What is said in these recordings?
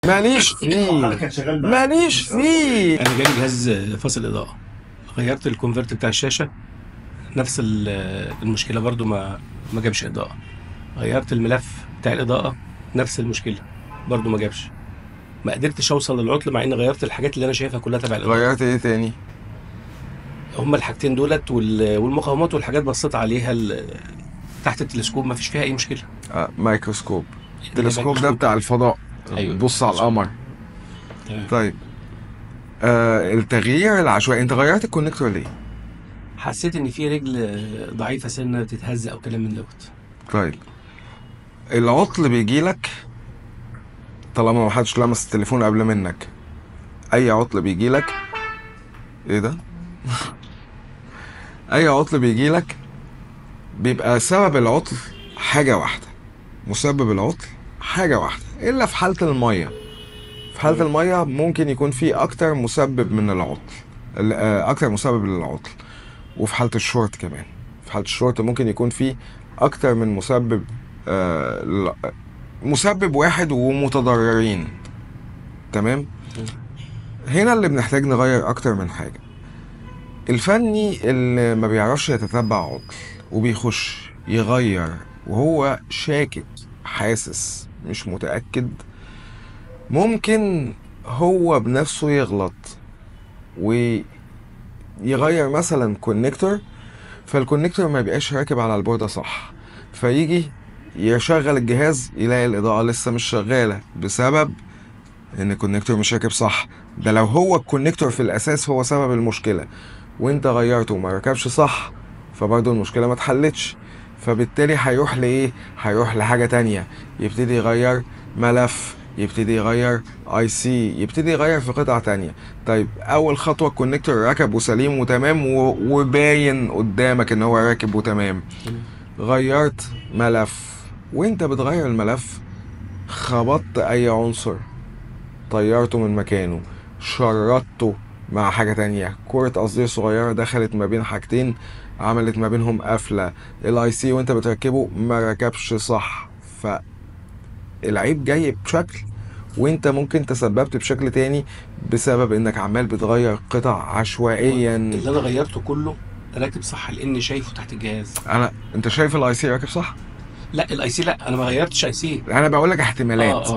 ماليش فيه، ماليش فيه. انا جالي جهاز فاصل اضاءه، غيرت الكونفرت بتاع الشاشه، نفس المشكله برضو، ما جابش اضاءه. غيرت الملف بتاع الاضاءه، نفس المشكله برضو ما جابش. ما قدرتش اوصل للعطل مع اني غيرت الحاجات اللي انا شايفها كلها تبع الاضاءه. غيرت ايه تاني؟ هما الحاجتين دولت والمقاومات والحاجات بصيت عليها تحت التلسكوب، ما فيش فيها اي مشكله. مايكروسكوب. التلسكوب ده بتاع الفضاء. أيوة. بص على القمر. تمام. طيب التغيير العشوائي، انت غيرت الكونكتور ليه؟ حسيت ان في رجل ضعيفه سنه بتتهز او كلام من دوت. طيب العطل بيجيلك طالما ما حدش لمس التليفون قبل منك. اي عطل بيجيلك، ايه ده؟ اي عطل بيجيلك بيبقى سبب العطل حاجة واحدة، مسبب العطل حاجة واحدة، الا في حالة المية. في حالة المية ممكن يكون في اكتر مسبب من العطل، اكتر مسبب للعطل. وفي حالة الشورت كمان، في حالة الشورت ممكن يكون في اكتر من مسبب، مسبب واحد ومتضررين. تمام. هنا اللي بنحتاج نغير اكتر من حاجة. الفني اللي ما بيعرفش يتتبع عطل وبيخش يغير وهو شاكك، حاسس مش متأكد، ممكن هو بنفسه يغلط ويغير مثلا كونكتور، فالكونكتور ما يبقاش راكب على البوردة صح، فيجي يشغل الجهاز يلاقي الإضاءة لسه مش شغالة بسبب ان الكونكتور مش راكب صح. ده لو هو الكونكتور في الاساس هو سبب المشكلة وانت غيرته وما ركبش صح، فبرضه المشكلة ما اتحلتش. فبالتالي هيروح لايه؟ هيروح لحاجة تانية، يبتدي يغير ملف، يبتدي يغير اي سي، يبتدي يغير في قطعة تانية. طيب اول خطوة الكونكتور ركب وسليم وتمام وباين قدامك ان هو راكب وتمام. غيرت ملف، وانت بتغير الملف خبطت اي عنصر، طيرته من مكانه، شردته مع حاجة تانية، كرة قصدير صغيرة دخلت ما بين حاجتين عملت ما بينهم قفلة، الاي سي وانت بتركبه ما ركبش صح، فالعيب جاي بشكل وانت ممكن تسببت بشكل تاني بسبب انك عمال بتغير قطع عشوائيا. اللي انا غيرته كله راكب صح لاني شايفه تحت الجهاز. انت شايف الاي سي راكب صح؟ لا الاي سي، لا انا ما غيرتش اي سي. انا بقول لك احتمالات.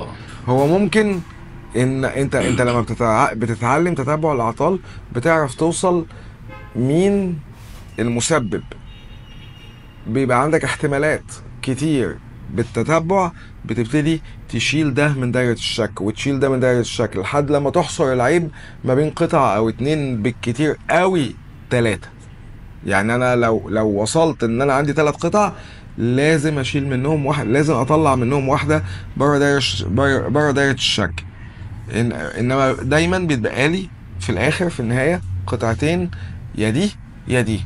هو ممكن ان انت لما بتتعلم تتبع الاعطال بتعرف توصل مين المسبب. بيبقى عندك احتمالات كتير بالتتبع، بتبتدي تشيل ده من دايرة الشك وتشيل ده من دايرة الشك لحد لما تحصر العيب ما بين قطعة او اتنين، بالكتير قوي 3. يعني انا لو وصلت ان انا عندي 3 قطع لازم اشيل منهم واحد، لازم اطلع منهم واحدة بره دايرة الشك. انما دايما بيتبقى لي في الاخر في النهايه قطعتين، يا دي يا دي.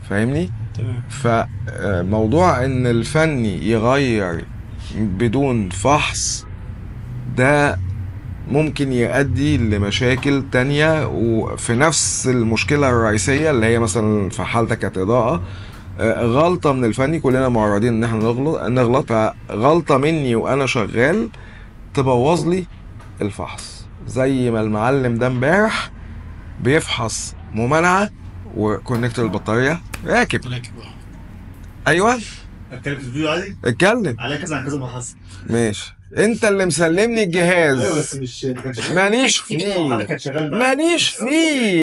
فاهمني؟ تمام. فموضوع ان الفني يغير بدون فحص ده ممكن يؤدي لمشاكل تانية، وفي نفس المشكلة الرئيسية اللي هي مثلا في حالتك كانت إضاءة. غلطة من الفني، كلنا معرضين ان احنا نغلط، فغلطة مني وانا شغال تبوظ لي الفحص. زي ما المعلم ده امبارح بيفحص ممانعة وكونكتور البطارية راكب. ايوه اتكلم في الفيديو عادي؟ اتكلم على كذا عن كذا ما حصل. ماشي. انت اللي مسلمني الجهاز. ايوه بس مش ماليش فيه، ماليش فيه.